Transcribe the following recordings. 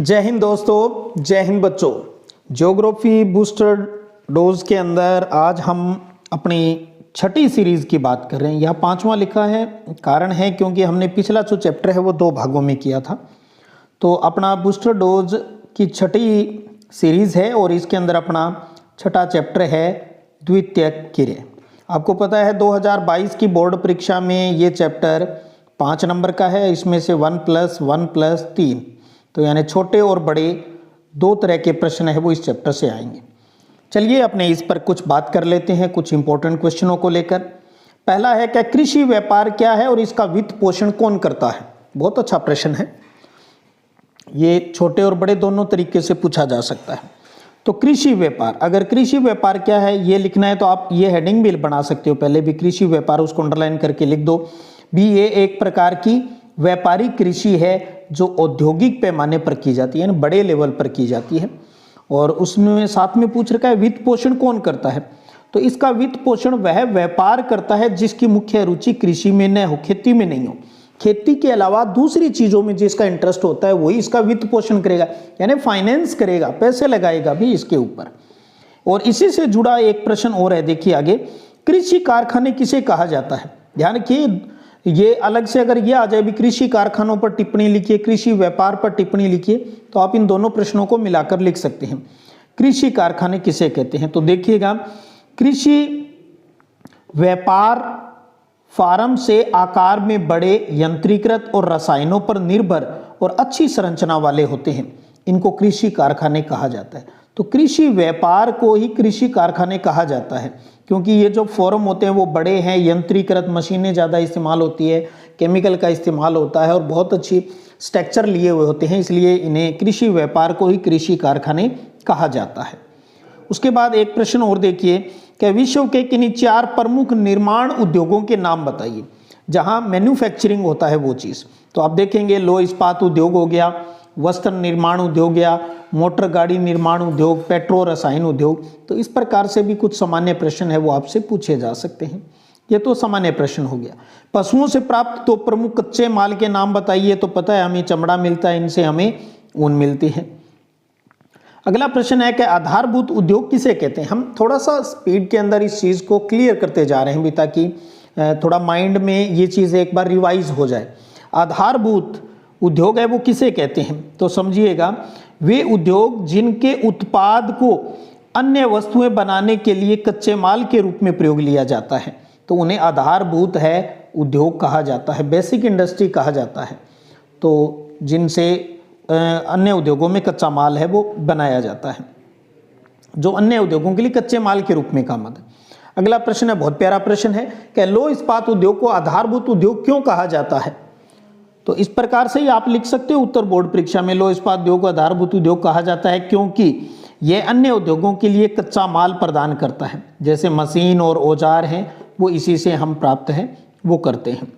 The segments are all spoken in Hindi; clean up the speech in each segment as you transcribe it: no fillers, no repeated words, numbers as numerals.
जय हिंद दोस्तों, जय हिंद बच्चों। ज्योग्राफी बूस्टर डोज के अंदर आज हम अपनी छठी सीरीज की बात कर रहे हैं। यह 5वां लिखा है, कारण है क्योंकि हमने पिछला जो चैप्टर है वो 2 भागों में किया था। तो अपना बूस्टर डोज की छठी सीरीज है और इसके अंदर अपना छठा चैप्टर है द्वितीयक किरण। आपको पता है 2022 की बोर्ड परीक्षा में ये चैप्टर 5 नंबर का है। इसमें से 1+1+3 तो यानी छोटे और बड़े 2 तरह के प्रश्न है वो इस चैप्टर से आएंगे। चलिए अपने इस पर कुछ बात कर लेते हैं कुछ इंपॉर्टेंट क्वेश्चनों को लेकर। पहला है क्या कृषि व्यापार क्या है और इसका वित्त पोषण कौन करता है। बहुत अच्छा प्रश्न है, ये छोटे और बड़े दोनों तरीके से पूछा जा सकता है। तो कृषि व्यापार, अगर कृषि व्यापार क्या है ये लिखना है तो आप ये हेडिंग भी बना सकते हो, पहले भी कृषि व्यापार उसको अंडरलाइन करके लिख दो। भी ये एक प्रकार की व्यापारिक कृषि है जो औद्योगिक पैमाने पर की जाती है, यानी बड़े लेवल पर की जाती है। और उसमें साथ में पूछ रखा है वित्त पोषण कौन करता है। तो इसका वित्त पोषण वह व्यापार करता है जिसकी मुख्य रुचि कृषि में न हो, खेती में नहीं हो। खेती के अलावा दूसरी चीजों में जिसका इंटरेस्ट होता है वही इसका वित्त पोषण करेगा, यानी फाइनेंस करेगा, पैसे लगाएगा भी इसके ऊपर। और इसी से जुड़ा एक प्रश्न और है, देखिए आगे, कृषि कारखाने किसे कहा जाता है। ध्यान रखिए, ये अलग से अगर ये आ जाए भी कृषि कारखानों पर टिप्पणी लिखिए, कृषि व्यापार पर टिप्पणी लिखिए, तो आप इन दोनों प्रश्नों को मिलाकर लिख सकते हैं। कृषि कारखाने किसे कहते हैं, तो देखिएगा कृषि व्यापार फार्म से आकार में बड़े, यंत्रीकृत और रसायनों पर निर्भर और अच्छी संरचना वाले होते हैं, इनको कृषि कारखाने कहा जाता है। तो कृषि व्यापार को ही कृषि कारखाने कहा जाता है क्योंकि ये जो फॉर्म होते हैं वो बड़े हैं, यंत्रीकृत, मशीनें ज़्यादा इस्तेमाल होती है, केमिकल का इस्तेमाल होता है और बहुत अच्छी स्ट्रक्चर लिए हुए होते हैं, इसलिए इन्हें कृषि व्यापार को ही कृषि कारखाने कहा जाता है। उसके बाद एक प्रश्न और देखिए कि विश्व के किन्हीं 4 प्रमुख निर्माण उद्योगों के नाम बताइए जहां मैन्युफैक्चरिंग होता है वो चीज़। तो आप देखेंगे लौह इस्पात उद्योग हो गया, वस्त्र निर्माण उद्योग गया, मोटर गाड़ी निर्माण उद्योग, पेट्रो रसायन उद्योग। तो इस प्रकार से भी कुछ सामान्य प्रश्न है वो आपसे पूछे जा सकते हैं। ये तो सामान्य प्रश्न हो गया। पशुओं से प्राप्त 2 प्रमुख कच्चे माल के नाम बताइए। तो पता है हमें चमड़ा मिलता है, इनसे हमें ऊन मिलती है। अगला प्रश्न है कि आधारभूत उद्योग किसे कहते हैं। हम थोड़ा सा स्पीड के अंदर इस चीज़ को क्लियर करते जा रहे हैं भी, ताकि थोड़ा माइंड में ये चीज़ एक बार रिवाइज हो जाए। आधारभूत उद्योग है वो किसे कहते हैं, तो समझिएगा वे उद्योग जिनके उत्पाद को अन्य वस्तुएं बनाने के लिए कच्चे माल के रूप में प्रयोग लिया जाता है, तो उन्हें आधारभूत है उद्योग कहा जाता है, बेसिक इंडस्ट्री कहा जाता है। तो जिनसे अन्य उद्योगों में कच्चा माल है वो बनाया जाता है, जो अन्य उद्योगों के लिए कच्चे माल के रूप में काम आता है। अगला प्रश्न है, बहुत प्यारा प्रश्न है कि लौह इस्पात उद्योग को आधारभूत उद्योग क्यों कहा जाता है। तो इस प्रकार से ही आप लिख सकते हो उत्तर बोर्ड परीक्षा में, लौह इस्पात उद्योग को आधारभूत उद्योग कहा जाता है क्योंकि यह अन्य उद्योगों के लिए कच्चा माल प्रदान करता है, जैसे मशीन और औजार हैं वो इसी से हम प्राप्त हैं वो करते हैं।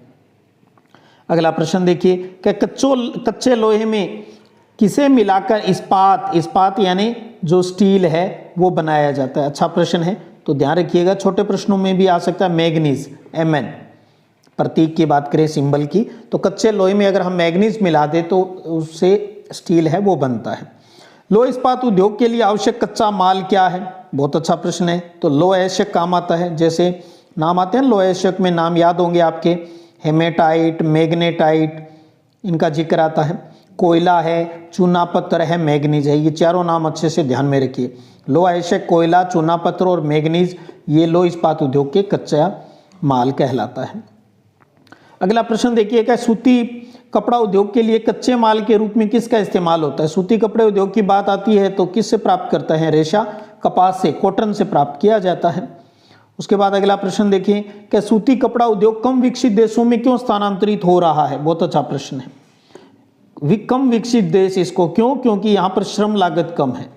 अगला प्रश्न देखिए कि कच्चे लोहे में किसे मिलाकर इस्पात यानी जो स्टील है वो बनाया जाता है। अच्छा प्रश्न है, तो ध्यान रखिएगा छोटे प्रश्नों में भी आ सकता है। मैग्नीज, Mn प्रतीक की बात करें, सिंबल की, तो कच्चे लोहे में अगर हम मैग्नीज मिला दें तो उससे स्टील है वो बनता है। लौह इस्पात उद्योग के लिए आवश्यक कच्चा माल क्या है, बहुत अच्छा प्रश्न है। तो लौह अयस्क काम आता है, जैसे नाम आते हैं लौह अयस्क में, नाम याद होंगे आपके, हेमेटाइट, मैग्नेटाइट, इनका जिक्र आता है। कोयला है, चूना पत्थर है, मैग्नीज है, ये चारों नाम अच्छे से ध्यान में रखिए। लौह अयस्क, कोयला, चूना पत्थर और मैग्नीज, ये लौह इस्पात उद्योग के कच्चा माल कहलाता है। अगला प्रश्न देखिए कि सूती कपड़ा उद्योग के लिए कच्चे माल के रूप में किसका इस्तेमाल होता है। सूती कपड़े उद्योग की बात आती है तो किससे प्राप्त करता है, रेशा, कपास से, कॉटन से प्राप्त किया जाता है। उसके बाद अगला प्रश्न देखिए कि सूती कपड़ा उद्योग कम विकसित देशों में क्यों स्थानांतरित हो रहा है। बहुत अच्छा प्रश्न है। कम विकसित देश इसको क्यों, क्योंकि यहाँ पर श्रम लागत कम है,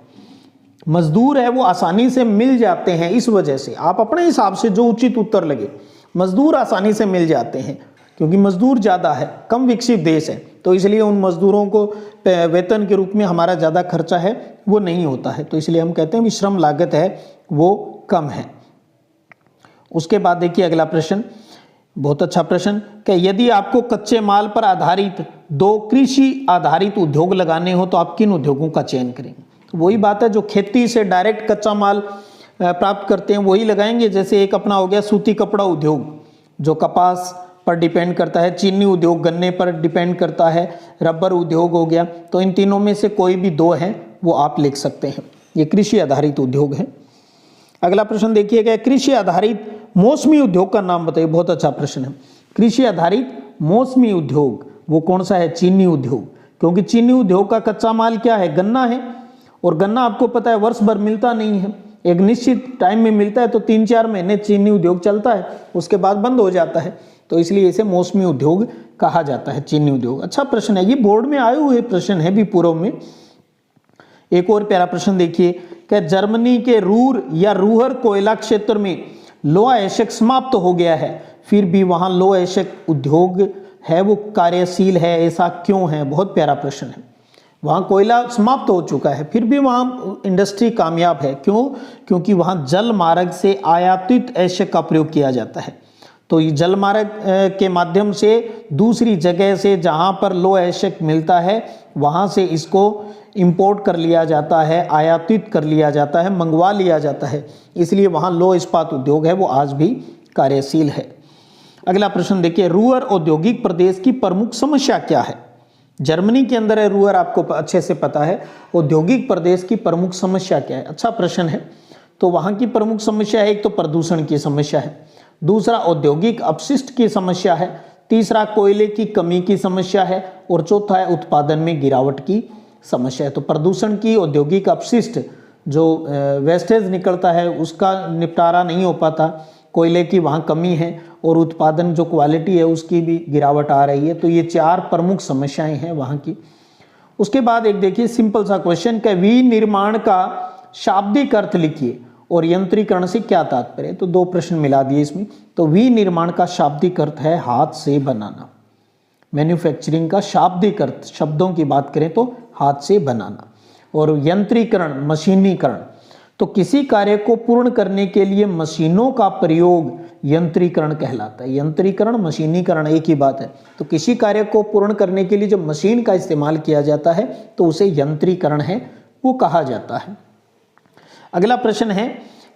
मजदूर है वो आसानी से मिल जाते हैं, इस वजह से आप अपने हिसाब से जो उचित उत्तर लगे, मजदूर आसानी से मिल जाते हैं क्योंकि मजदूर ज़्यादा है, कम विकसित देश है, तो इसलिए उन मजदूरों को वेतन के रूप में हमारा ज़्यादा खर्चा है वो नहीं होता है, तो इसलिए हम कहते हैं कि श्रम लागत है वो कम है। उसके बाद देखिए अगला प्रश्न, बहुत अच्छा प्रश्न। कि यदि आपको कच्चे माल पर आधारित 2 कृषि आधारित उद्योग लगाने हो तो आप किन उद्योगों का चयन करेंगे? तो वही बात है, जो खेती से डायरेक्ट कच्चा माल प्राप्त करते हैं वही लगाएंगे। जैसे एक अपना हो गया सूती कपड़ा उद्योग, जो कपास पर डिपेंड करता है, चीनी उद्योग गन्ने पर डिपेंड करता है, रबर उद्योग हो गया। तो इन तीनों में से कोई भी 2 हैं वो आप लिख सकते हैं, ये कृषि आधारित उद्योग है। अगला प्रश्न देखिएगा, कृषि आधारित मौसमी उद्योग का नाम बताइए। बहुत अच्छा प्रश्न है। कृषि आधारित मौसमी उद्योग वो कौन सा है? चीनी उद्योग। क्योंकि चीनी उद्योग का कच्चा माल क्या है? गन्ना है, और गन्ना आपको पता है वर्ष भर मिलता नहीं है, एक निश्चित टाइम में मिलता है। तो 3-4 महीने चीनी उद्योग चलता है, उसके बाद बंद हो जाता है। तो इसलिए इसे मौसमी उद्योग कहा जाता है, चीनी उद्योग। अच्छा प्रश्न है, ये बोर्ड में आए हुए प्रश्न है भी पूर्व में। एक और प्यारा प्रश्न देखिए, कि जर्मनी के रूर या रूहर कोयला क्षेत्र में लोहा एशक समाप्त हो गया है, फिर भी वहां लोहा एशक उद्योग है वो कार्यशील है, ऐसा क्यों है? बहुत प्यारा प्रश्न है। वहाँ कोयला समाप्त हो चुका है, फिर भी वहाँ इंडस्ट्री कामयाब है। क्यों? क्योंकि वहाँ जल मार्ग से आयातित एशक का प्रयोग किया जाता है। तो ये जल मार्ग के माध्यम से दूसरी जगह से जहाँ पर लो एशक मिलता है वहाँ से इसको इंपोर्ट कर लिया जाता है, आयातित कर लिया जाता है, मंगवा लिया जाता है। इसलिए वहाँ लो इस्पात उद्योग है वो आज भी कार्यशील है। अगला प्रश्न देखिए, रूअर औद्योगिक प्रदेश की प्रमुख समस्या क्या है? जर्मनी के अंदर है रूअर, आपको अच्छे से पता है। औद्योगिक प्रदेश की प्रमुख समस्या क्या है? अच्छा प्रश्न है। तो वहाँ की प्रमुख समस्या है, एक तो प्रदूषण की समस्या है, दूसरा औद्योगिक अपशिष्ट की समस्या है, तीसरा कोयले की कमी की समस्या है, और चौथा है उत्पादन में गिरावट की समस्या है। तो प्रदूषण की, औद्योगिक अपशिष्ट जो वेस्टेज निकलता है उसका निपटारा नहीं हो पाता, कोयले की वहाँ कमी है, और उत्पादन जो क्वालिटी है उसकी भी गिरावट आ रही है। तो ये 4 प्रमुख समस्याएं हैं वहाँ की। उसके बाद एक देखिए सिंपल सा क्वेश्चन, कि विनिर्माण का शाब्दिक अर्थ लिखिए और यंत्रीकरण से क्या तात्पर्य है? तो 2 प्रश्न मिला दिए इसमें। तो विनिर्माण का शाब्दिक अर्थ है हाथ से बनाना। मैन्युफैक्चरिंग का शाब्दिक अर्थ, शब्दों की बात करें तो हाथ से बनाना। और यंत्रीकरण, मशीनीकरण, तो किसी कार्य को पूर्ण करने के लिए मशीनों का प्रयोग यंत्रीकरण कहलाता है। यंत्रीकरण, मशीनीकरण एक ही बात है। तो किसी कार्य को पूर्ण करने के लिए जब मशीन का इस्तेमाल किया जाता है तो उसे यंत्रीकरण है वो कहा जाता है। अगला प्रश्न है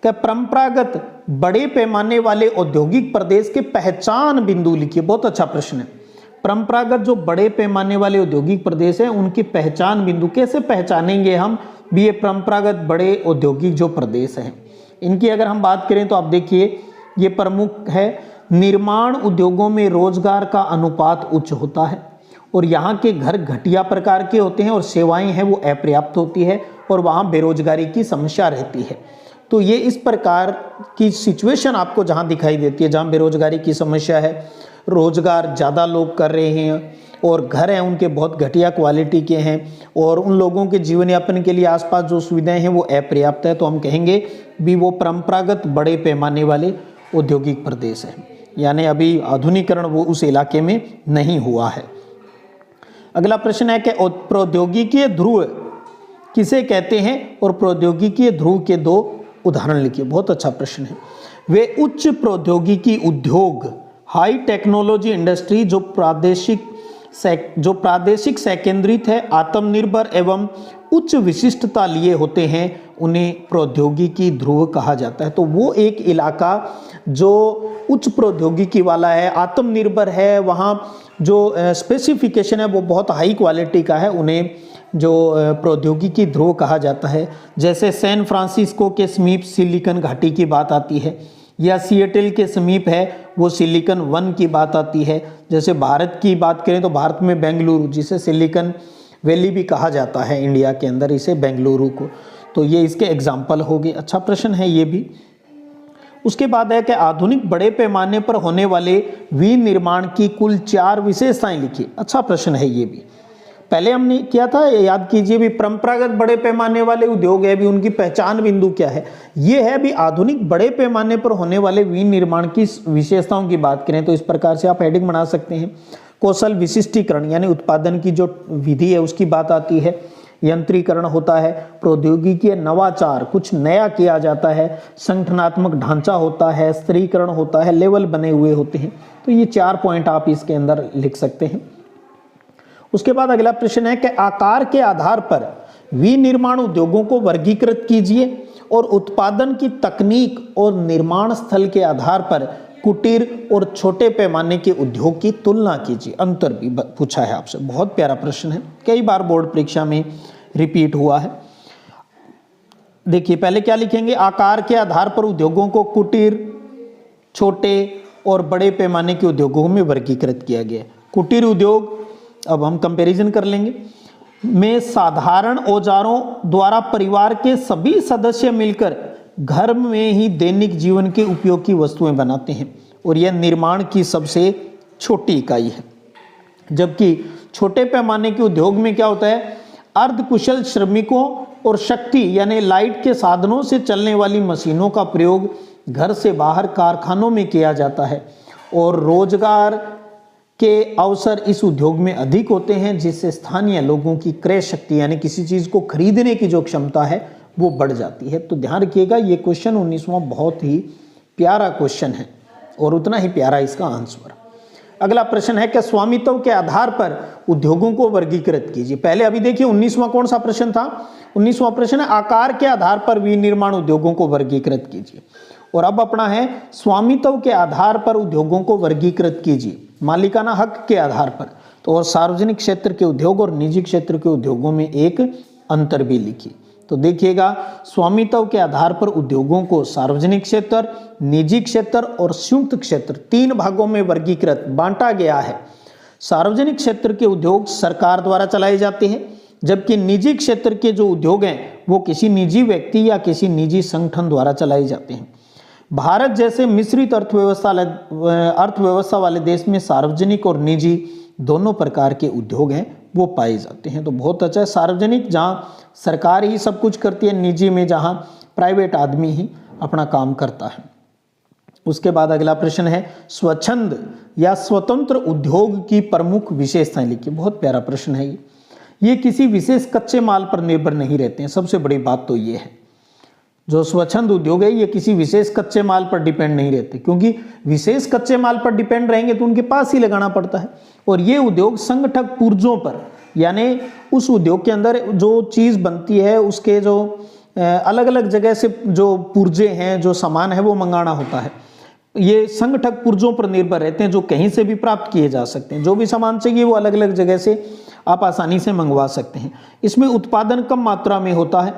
कि परंपरागत बड़े पैमाने वाले औद्योगिक प्रदेश के पहचान बिंदु लिखिए। बहुत अच्छा प्रश्न है। परंपरागत जो बड़े पैमाने वाले औद्योगिक प्रदेश हैं उनकी पहचान बिंदु कैसे पहचानेंगे हम भी? ये परंपरागत बड़े औद्योगिक जो प्रदेश हैं इनकी अगर हम बात करें तो आप देखिए ये प्रमुख है, निर्माण उद्योगों में रोजगार का अनुपात उच्च होता है, और यहाँ के घर घटिया प्रकार के होते हैं, और सेवाएं हैं वो अपर्याप्त होती है, और वहाँ बेरोजगारी की समस्या रहती है। तो ये इस प्रकार की सिचुएशन आपको जहाँ दिखाई देती है, जहाँ बेरोजगारी की समस्या है, रोजगार ज़्यादा लोग कर रहे हैं, और घर हैं उनके बहुत घटिया क्वालिटी के हैं, और उन लोगों के जीवन यापन के लिए आसपास जो सुविधाएं हैं वो अपर्याप्त है, तो हम कहेंगे भी वो परंपरागत बड़े पैमाने वाले औद्योगिक प्रदेश है। यानी अभी आधुनिकीकरण वो उस इलाके में नहीं हुआ है। अगला प्रश्न है कि प्रौद्योगिकीय ध्रुव किसे कहते हैं, और प्रौद्योगिकीय ध्रुव के 2 उदाहरण लिखिए। बहुत अच्छा प्रश्न है। वे उच्च प्रौद्योगिकी उद्योग, हाई टेक्नोलॉजी इंडस्ट्री जो प्रादेशिक से केंद्रित है, आत्मनिर्भर एवं उच्च विशिष्टता लिए होते हैं, उन्हें प्रौद्योगिकी ध्रुव कहा जाता है। तो वो एक इलाका जो उच्च प्रौद्योगिकी वाला है, आत्मनिर्भर है, वहाँ जो स्पेसिफिकेशन है वो बहुत हाई क्वालिटी का है, उन्हें जो प्रौद्योगिकी ध्रुव कहा जाता है। जैसे सैन फ्रांसिस्को के समीप सिलिकॉन घाटी की बात आती है, या सिएटल के समीप है वो सिलिकॉन वन की बात आती है। जैसे भारत की बात करें तो भारत में बेंगलुरु, जिसे सिलिकॉन वैली भी कहा जाता है इंडिया के अंदर, इसे बेंगलुरु को, तो ये इसके एग्जाम्पल हो गए। अच्छा प्रश्न है ये भी। उसके बाद है कि आधुनिक बड़े पैमाने पर होने वाले विनिर्माण की कुल 4 विशेषताएं लिखिए। अच्छा प्रश्न है ये भी। पहले हमने किया था, याद कीजिए भी, परंपरागत बड़े पैमाने वाले उद्योग है भी उनकी पहचान बिंदु क्या है, ये है भी आधुनिक बड़े पैमाने पर होने वाले विनिर्माण की विशेषताओं की बात करें तो इस प्रकार से आप हेडिंग बना सकते हैं। कौशल विशिष्टीकरण यानी उत्पादन की जो विधि है उसकी बात आती है, यंत्रीकरण होता है, प्रौद्योगिकी नवाचार, कुछ नया किया जाता है, संगठनात्मक ढांचा होता है, स्त्रीकरण होता है, लेवल बने हुए होते हैं। तो ये 4 पॉइंट आप इसके अंदर लिख सकते हैं। उसके बाद अगला प्रश्न है कि आकार के आधार पर विनिर्माण उद्योगों को वर्गीकृत कीजिए और उत्पादन की तकनीक और निर्माण स्थल के आधार पर कुटीर और छोटे पैमाने के उद्योग की तुलना कीजिए। अंतर भी पूछा है आपसे, बहुत प्यारा प्रश्न है, कई बार बोर्ड परीक्षा में रिपीट हुआ है। देखिए पहले क्या लिखेंगे, आकार के आधार पर उद्योगों को कुटीर, छोटे और बड़े पैमाने के उद्योगों में वर्गीकृत किया गया है। कुटीर उद्योग, अब हम कंपैरिजन कर लेंगे, में साधारण औजारों द्वारा परिवार के सभी सदस्य मिलकर घर में ही दैनिक जीवन के उपयोग की वस्तुएं बनाते हैं और यह निर्माण की सबसे छोटी इकाई है। जबकि छोटे पैमाने के उद्योग में क्या होता है, अर्धकुशल श्रमिकों और शक्ति यानी लाइट के साधनों से चलने वाली मशीनों का प्रयोग घर से बाहर कारखानों में किया जाता है और रोजगार के अवसर इस उद्योग में अधिक होते हैं, जिससे स्थानीय लोगों की क्रय शक्ति यानी किसी चीज को खरीदने की जो क्षमता है वो बढ़ जाती है। तो ध्यान रखिएगा, ये क्वेश्चन 19वां बहुत ही प्यारा क्वेश्चन है और उतना ही प्यारा इसका आंसर। अगला प्रश्न है कि स्वामित्व के आधार पर उद्योगों को वर्गीकृत कीजिए। पहले अभी देखिए 19वां कौन सा प्रश्न था, 19वां प्रश्न है आकार के आधार पर विनिर्माण उद्योगों को वर्गीकृत कीजिए, और अब अपना है स्वामित्व के आधार पर उद्योगों को वर्गीकृत कीजिए, मालिकाना हक के आधार पर। तो और सार्वजनिक क्षेत्र के उद्योग और निजी क्षेत्र के उद्योगों में एक अंतर भी लिखिए। तो देखिएगा, स्वामित्व के आधार पर उद्योगों को सार्वजनिक क्षेत्र, निजी क्षेत्र और संयुक्त क्षेत्र 3 भागों में वर्गीकृत बांटा गया है। सार्वजनिक क्षेत्र के उद्योग सरकार द्वारा चलाए जाते हैं, जबकि निजी क्षेत्र के जो उद्योग हैं वो किसी निजी व्यक्ति या किसी निजी संगठन द्वारा चलाए जाते हैं। भारत जैसे मिश्रित अर्थव्यवस्था वाले देश में सार्वजनिक और निजी दोनों प्रकार के उद्योग हैं वो पाए जाते हैं। तो बहुत अच्छा है, सार्वजनिक जहाँ सरकार ही सब कुछ करती है, निजी में जहाँ प्राइवेट आदमी ही अपना काम करता है। उसके बाद अगला प्रश्न है स्वच्छंद या स्वतंत्र उद्योग की प्रमुख विशेषताएं लिखिए। बहुत प्यारा प्रश्न है ये किसी विशेष कच्चे माल पर निर्भर नहीं रहते हैं। सबसे बड़ी बात तो ये है, जो स्वच्छंद उद्योग है ये किसी विशेष कच्चे माल पर डिपेंड नहीं रहते, क्योंकि विशेष कच्चे माल पर डिपेंड रहेंगे तो उनके पास ही लगाना पड़ता है। और ये उद्योग संगठक पुर्जों पर, यानी उस उद्योग के अंदर जो चीज़ बनती है उसके जो अलग अलग जगह से जो पुर्जे हैं, जो सामान है वो मंगाना होता है। ये संगठक पुर्जों पर निर्भर रहते हैं जो कहीं से भी प्राप्त किए जा सकते हैं। जो भी सामान चाहिए वो अलग अलग जगह से आप आसानी से मंगवा सकते हैं। इसमें उत्पादन कम मात्रा में होता है,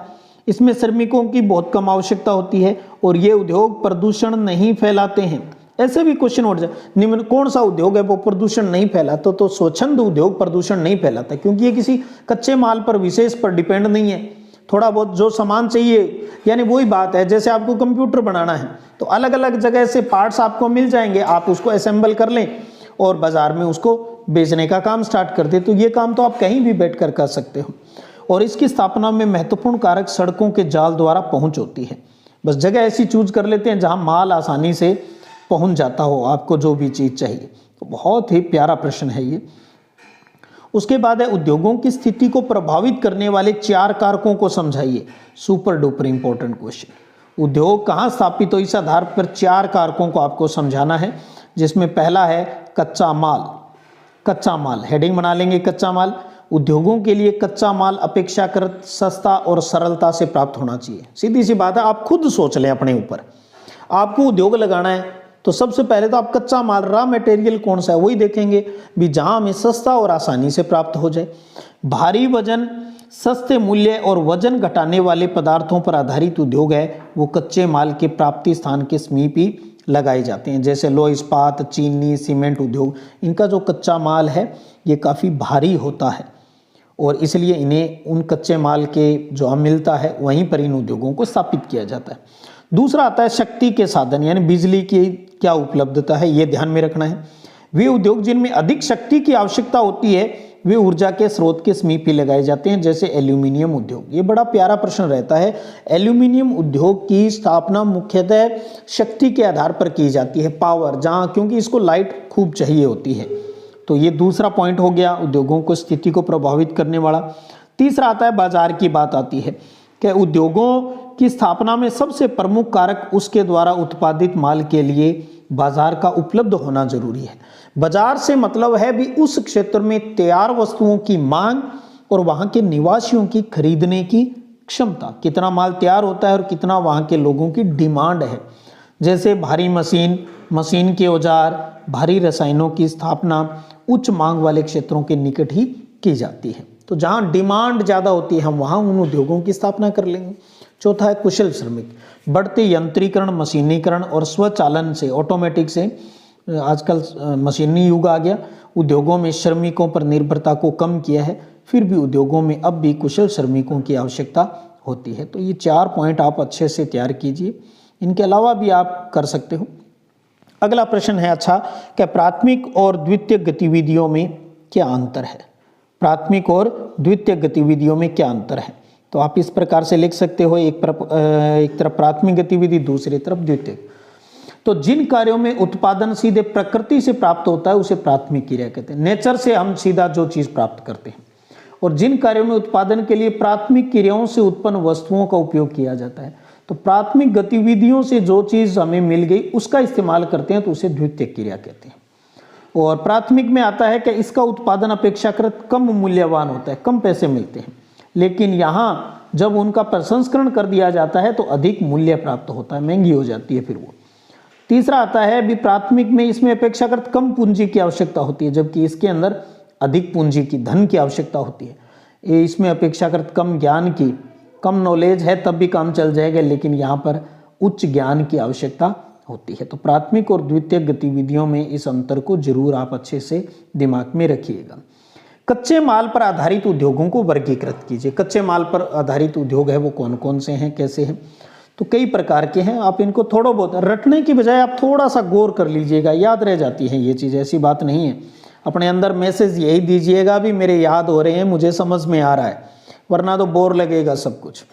इसमें श्रमिकों की बहुत कम आवश्यकता होती है और ये उद्योग प्रदूषण नहीं फैलाते हैं। ऐसे भी क्वेश्चन उठ जाए, निम्न कौन सा उद्योग है वो प्रदूषण नहीं फैलाता, तो स्वच्छंद उद्योग प्रदूषण नहीं फैलाता क्योंकि ये किसी कच्चे माल पर विशेष पर डिपेंड नहीं है। थोड़ा बहुत जो सामान चाहिए, यानी वही बात है जैसे आपको कंप्यूटर बनाना है तो अलग अलग जगह से पार्ट्स आपको मिल जाएंगे, आप उसको असेंबल कर लें और बाजार में उसको बेचने का काम स्टार्ट कर दें। तो ये काम तो आप कहीं भी बैठकर कर सकते हो। और इसकी स्थापना में महत्वपूर्ण कारक सड़कों के जाल द्वारा पहुंच होती है। बस जगह ऐसी चूज कर लेते हैं जहां माल आसानी से पहुंच जाता हो आपको जो भी चीज चाहिए। तो बहुत ही प्यारा प्रश्न है ये। उसके बाद है उद्योगों की स्थिति को प्रभावित करने वाले 4 कारकों को समझाइए। Super duper important question. उद्योग कहाँ स्थापित हो इस आधार पर 4 कारकों को आपको समझाना है, जिसमें पहला है कच्चा माल। कच्चा माल हेडिंग बना लेंगे। कच्चा माल उद्योगों के लिए कच्चा माल अपेक्षाकृत सस्ता और सरलता से प्राप्त होना चाहिए। सीधी सी बात है, आप खुद सोच लें अपने ऊपर, आपको उद्योग लगाना है तो सबसे पहले तो आप कच्चा माल, रॉ मटेरियल कौन सा है वही देखेंगे भी जहां हमें सस्ता और आसानी से प्राप्त हो जाए। भारी वजन, सस्ते मूल्य और वजन घटाने वाले पदार्थों पर आधारित उद्योग है वो कच्चे माल के प्राप्ति स्थान के समीप ही लगाए जाते हैं। जैसे लोह इस्पात, चीनी, सीमेंट उद्योग, इनका जो कच्चा माल है ये काफ़ी भारी होता है और इसलिए इन्हें उन कच्चे माल के जो हम मिलता है वहीं पर इन उद्योगों को स्थापित किया जाता है। दूसरा आता है शक्ति के साधन, यानी बिजली की क्या उपलब्धता है ये ध्यान में रखना है। वे उद्योग जिनमें अधिक शक्ति की आवश्यकता होती है वे ऊर्जा के स्रोत के समीप ही लगाए जाते हैं, जैसे एल्यूमिनियम उद्योग। ये बड़ा प्यारा प्रश्न रहता है। एल्यूमिनियम उद्योग की स्थापना मुख्यतः शक्ति के आधार पर की जाती है, पावर, जहाँ क्योंकि इसको लाइट खूब चाहिए होती है। तो ये दूसरा पॉइंट हो गया उद्योगों को स्थिति को प्रभावित करने वाला। तीसरा आता है बाजार की बात आती है कि उद्योगों की स्थापना में सबसे प्रमुख कारक उसके द्वारा उत्पादित माल के लिए बाजार का उपलब्ध होना जरूरी है। बाजार से मतलब है भी उस क्षेत्र में तैयार वस्तुओं की मांग और वहां के निवासियों की खरीदने की क्षमता, कितना माल तैयार होता है और कितना वहां के लोगों की डिमांड है। जैसे भारी मशीन के औजार, भारी रसायनों की स्थापना उच्च मांग वाले क्षेत्रों के निकट ही की जाती है। तो जहां डिमांड ज़्यादा होती है हम वहां उन उद्योगों की स्थापना कर लेंगे। चौथा है कुशल श्रमिक। बढ़ते यंत्रीकरण, मशीनीकरण और स्वचालन से, ऑटोमेटिक से, आजकल मशीनी युग आ गया, उद्योगों में श्रमिकों पर निर्भरता को कम किया है। फिर भी उद्योगों में अब भी कुशल श्रमिकों की आवश्यकता होती है। तो ये 4 पॉइंट आप अच्छे से तैयार कीजिए। इनके अलावा भी आप कर सकते हो। अगला प्रश्न है, अच्छा, क्या प्राथमिक और द्वितीयक गतिविधियों में क्या अंतर है? प्राथमिक और द्वितीयक गतिविधियों में क्या अंतर है? तो आप इस प्रकार से लिख सकते हो, एक तरफ प्राथमिक गतिविधि, दूसरी तरफ द्वितीयक। तो जिन कार्यों में उत्पादन सीधे प्रकृति से प्राप्त होता है उसे प्राथमिक क्रिया कहते हैं। नेचर से हम सीधा जो चीज प्राप्त करते हैं। और जिन कार्यों में उत्पादन के लिए प्राथमिक क्रियाओं से उत्पन्न वस्तुओं का उपयोग किया जाता है, तो प्राथमिक गतिविधियों से जो चीज हमें मिल गई उसका इस्तेमाल करते हैं तो उसे द्वितीयक क्रिया कहते हैं। और प्राथमिक में आता है कि इसका उत्पादन अपेक्षाकृत कम मूल्यवान होता है, कम पैसे मिलते हैं, लेकिन यहाँ जब उनका प्रसंस्करण कर दिया जाता है तो अधिक मूल्य प्राप्त होता है, महंगी हो जाती है फिर वो। तीसरा आता है भी प्राथमिक में, इसमें अपेक्षाकृत कम पूंजी की आवश्यकता होती है, जबकि इसके अंदर अधिक पूंजी की, धन की आवश्यकता होती है। इसमें अपेक्षाकृत कम ज्ञान की, कम नॉलेज है तब भी काम चल जाएगा, लेकिन यहाँ पर उच्च ज्ञान की आवश्यकता होती है। तो प्राथमिक और द्वितीयक गतिविधियों में इस अंतर को जरूर आप अच्छे से दिमाग में रखिएगा। कच्चे माल पर आधारित उद्योगों को वर्गीकृत कीजिए। कच्चे माल पर आधारित उद्योग है वो कौन कौन से हैं, कैसे हैं? तो कई प्रकार के हैं। आप इनको थोड़ा बहुत रटने की बजाय आप थोड़ा सा गौर कर लीजिएगा, याद रह जाती है ये चीज़, ऐसी बात नहीं है। अपने अंदर मैसेज यही दीजिएगा भी मेरे याद हो रहे हैं, मुझे समझ में आ रहा है, वरना तो बोर लगेगा सब कुछ।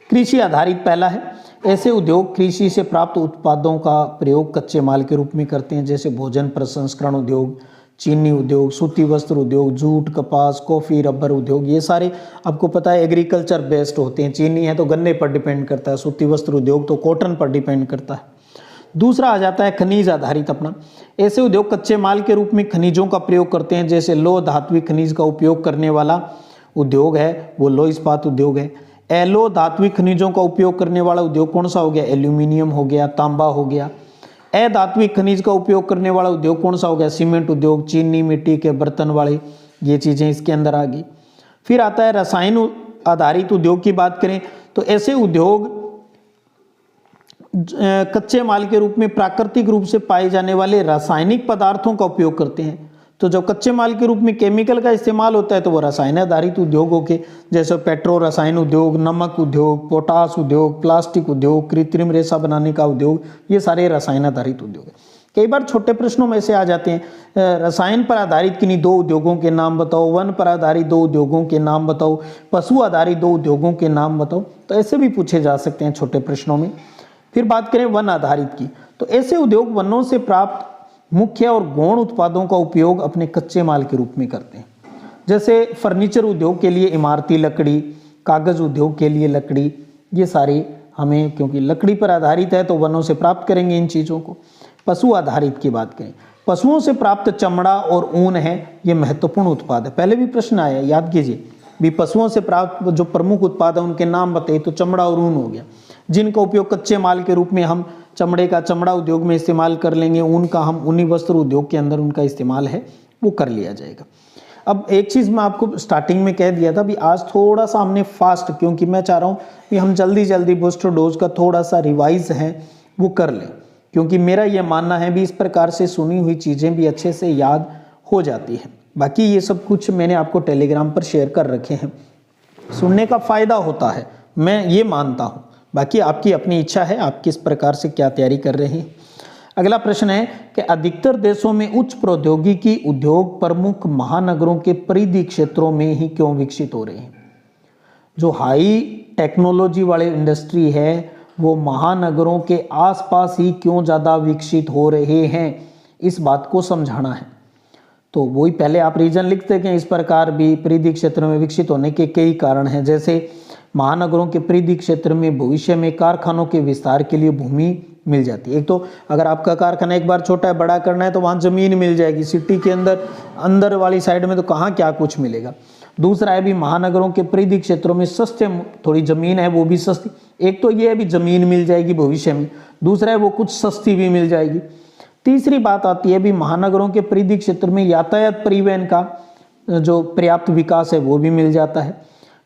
कृषि आधारित पहला है। ऐसे उद्योग कृषि से प्राप्त उत्पादों का प्रयोग कच्चे माल के रूप में करते हैं, जैसे भोजन प्रसंस्करण उद्योग, चीनी उद्योग, सूती वस्त्र उद्योग, जूट, कपास, कॉफी, रबर उद्योग। ये सारे आपको पता है एग्रीकल्चर बेस्ड होते हैं। चीनी है तो गन्ने पर डिपेंड करता है, सूती वस्त्र उद्योग तो कॉटन पर डिपेंड करता है। दूसरा आ जाता है खनिज आधारित अपना। ऐसे उद्योग कच्चे माल के रूप में खनिजों का प्रयोग करते हैं, जैसे लौह धात्विक खनिज का उपयोग करने वाला उद्योग है वो लौह इस्पात उद्योग है। एलो धात्विक खनिजों का उपयोग करने वाला उद्योग कौन सा हो गया? एल्यूमिनियम हो गया, तांबा हो गया। अधात्विक खनिज का उपयोग करने वाला उद्योग कौन सा हो गया? सीमेंट उद्योग, चीनी मिट्टी के बर्तन वाले, ये चीजें इसके अंदर आ गई। फिर आता है रसायन आधारित उद्योग की बात करें तो ऐसे उद्योग कच्चे माल के रूप में प्राकृतिक रूप से पाए जाने वाले रासायनिक पदार्थों का उपयोग करते हैं। तो जब कच्चे माल के रूप में केमिकल का इस्तेमाल होता है तो वो रसायन आधारित उद्योगों के, जैसे पेट्रो रसायन उद्योग, नमक उद्योग, पोटास उद्योग, प्लास्टिक उद्योग, कृत्रिम रेशा बनाने का उद्योग, ये सारे रसायन आधारित उद्योग है। कई बार छोटे प्रश्नों में से आ जाते हैं, रसायन पर आधारित किन्हीं 2 उद्योगों के नाम बताओ, वन पर आधारित 2 उद्योगों के नाम बताओ, पशु आधारित 2 उद्योगों के नाम बताओ। तो ऐसे भी पूछे जा सकते हैं छोटे प्रश्नों में। फिर बात करें वन आधारित की, तो ऐसे उद्योग वनों से प्राप्त मुख्य और गौण उत्पादों का उपयोग अपने कच्चे माल के रूप में करते हैं, जैसे फर्नीचर उद्योग के लिए इमारती लकड़ी, कागज उद्योग के लिए लकड़ी, ये सारी हमें, क्योंकि लकड़ी पर आधारित है तो वनों से प्राप्त करेंगे इन चीज़ों को। पशु आधारित की बात करें, पशुओं से प्राप्त चमड़ा और ऊन है, ये महत्वपूर्ण उत्पाद है। पहले भी प्रश्न आया, याद कीजिए भी, पशुओं से प्राप्त जो प्रमुख उत्पाद है उनके नाम बताइए, तो चमड़ा और ऊन हो गया, जिनका उपयोग कच्चे माल के रूप में हम चमड़े का चमड़ा उद्योग में इस्तेमाल कर लेंगे, ऊन का हम ऊनी वस्त्र उद्योग के अंदर उनका इस्तेमाल है वो कर लिया जाएगा। अब एक चीज़ मैं आपको स्टार्टिंग में कह दिया था भी, आज थोड़ा सा हमने फास्ट, क्योंकि मैं चाह रहा हूँ कि हम जल्दी जल्दी बूस्टर डोज का थोड़ा सा रिवाइज है वो कर लें, क्योंकि मेरा ये मानना है भी इस प्रकार से सुनी हुई चीज़ें भी अच्छे से याद हो जाती हैं। बाकी ये सब कुछ मैंने आपको टेलीग्राम पर शेयर कर रखे हैं, सुनने का फ़ायदा होता है, मैं ये मानता हूँ। बाकी आपकी अपनी इच्छा है, आप किस प्रकार से क्या तैयारी कर रहे हैं। अगला प्रश्न है कि अधिकतर देशों में उच्च प्रौद्योगिकी उद्योग प्रमुख महानगरों के परिधि क्षेत्रों में ही क्यों विकसित हो रहे हैं? जो हाई टेक्नोलॉजी वाले इंडस्ट्री है वो महानगरों के आसपास ही क्यों ज़्यादा विकसित हो रहे हैं, इस बात को समझाना है। तो वही पहले आप रीजन लिखते कि इस प्रकार भी परिधि क्षेत्र में विकसित होने के कई कारण हैं, जैसे महानगरों के परिधि क्षेत्र में भविष्य में कारखानों के विस्तार के लिए भूमि मिल जाती है। एक तो अगर आपका कारखाना एक बार छोटा है बड़ा करना है तो वहाँ ज़मीन मिल जाएगी, सिटी के अंदर वाली साइड में तो कहाँ क्या कुछ मिलेगा। दूसरा है भी महानगरों के परिधि क्षेत्रों में सस्ते थोड़ी ज़मीन है वो भी सस्ती, एक तो ये है भी ज़मीन मिल जाएगी भविष्य में, दूसरा है वो कुछ सस्ती भी मिल जाएगी। तीसरी बात आती है भी महानगरों के परिधि क्षेत्र में यातायात परिवहन का जो पर्याप्त विकास है वो भी मिल जाता है।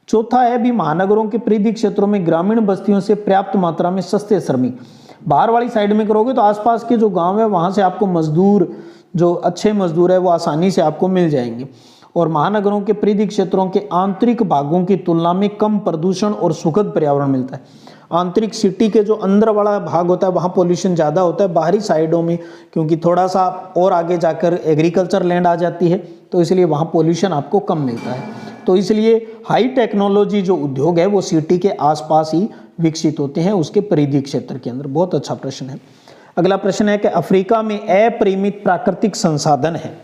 चौथा है भी महानगरों के परिधि क्षेत्रों में ग्रामीण बस्तियों से पर्याप्त मात्रा में सस्ते श्रमिक, बाहर वाली साइड में करोगे तो आसपास के जो गांव है वहां से आपको मजदूर, जो अच्छे मजदूर है वो आसानी से आपको मिल जाएंगे। और महानगरों के परिधि क्षेत्रों के आंतरिक भागों की तुलना में कम प्रदूषण और सुखद पर्यावरण मिलता है। आंतरिक सिटी के जो अंदर वाला भाग होता है वहाँ पोल्यूशन ज़्यादा होता है, बाहरी साइडों में क्योंकि थोड़ा सा और आगे जाकर एग्रीकल्चर लैंड आ जाती है तो इसलिए वहाँ पोल्यूशन आपको कम मिलता है। तो इसलिए हाई टेक्नोलॉजी जो उद्योग है वो सिटी के आसपास ही विकसित होते हैं, उसके परिधि क्षेत्र के अंदर। बहुत अच्छा प्रश्न है। अगला प्रश्न है कि अफ्रीका में अपरिमित प्राकृतिक संसाधन है,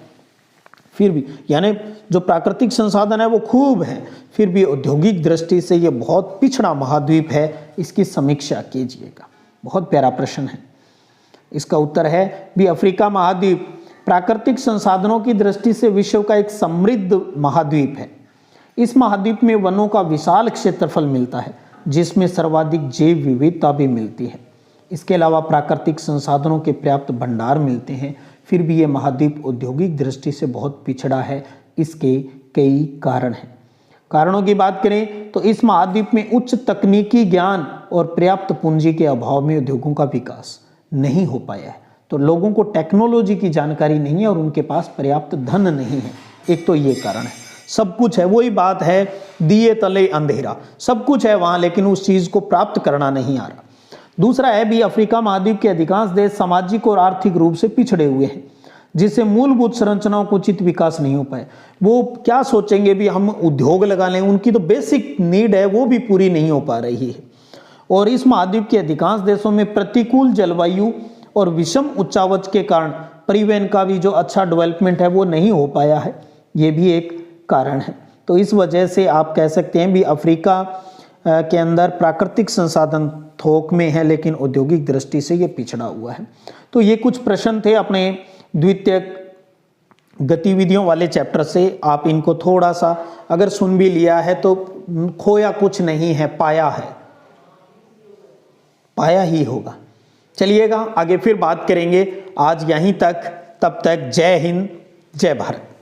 फिर भी यानी जो प्राकृतिक संसाधन है वो खूब है, फिर भी औद्योगिक दृष्टि से ये बहुत पिछड़ा महाद्वीप है, इसकी समीक्षा कीजिएगा। बहुत प्यारा प्रश्न है। इसका उत्तर है भी अफ्रीका महाद्वीप प्राकृतिक संसाधनों की दृष्टि से विश्व का एक समृद्ध महाद्वीप है। इस महाद्वीप में वनों का विशाल क्षेत्रफल मिलता है जिसमें सर्वाधिक जैव विविधता भी मिलती है। इसके अलावा प्राकृतिक संसाधनों के पर्याप्त भंडार मिलते हैं, फिर भी ये महाद्वीप औद्योगिक दृष्टि से बहुत पिछड़ा है। इसके कई कारण हैं। कारणों की बात करें तो इस महाद्वीप में उच्च तकनीकी ज्ञान और पर्याप्त पूंजी के अभाव में उद्योगों का विकास नहीं हो पाया है। तो लोगों को टेक्नोलॉजी की जानकारी नहीं है और उनके पास पर्याप्त धन नहीं है, एक तो ये कारण है। सब कुछ है, वही बात है दिए तले अंधेरा, सब कुछ है वहां लेकिन उस चीज को प्राप्त करना नहीं आ रहा। दूसरा है भी अफ्रीका महाद्वीप के अधिकांश देश सामाजिक और आर्थिक रूप से पिछड़े हुए हैं, जिससे मूलभूत संरचनाओं को उचित विकास नहीं हो पाए। वो क्या सोचेंगे भी हम उद्योग लगा लें, उनकी तो बेसिक नीड है वो भी पूरी नहीं हो पा रही है। और इस महाद्वीप के अधिकांश देशों में प्रतिकूल जलवायु और विषम उच्चावच के कारण परिवहन का भी जो अच्छा डेवलपमेंट है वो नहीं हो पाया है, ये भी एक कारण है। तो इस वजह से आप कह सकते हैं भी अफ्रीका के अंदर प्राकृतिक संसाधन थोक में है लेकिन औद्योगिक दृष्टि से ये पिछड़ा हुआ है। तो ये कुछ प्रश्न थे अपने द्वितीयक गतिविधियों वाले चैप्टर से। आप इनको थोड़ा सा अगर सुन भी लिया है तो खोया कुछ नहीं है, पाया ही होगा। चलिएगा आगे फिर बात करेंगे। आज यहीं तक, तब तक जय हिंद, जय भारत।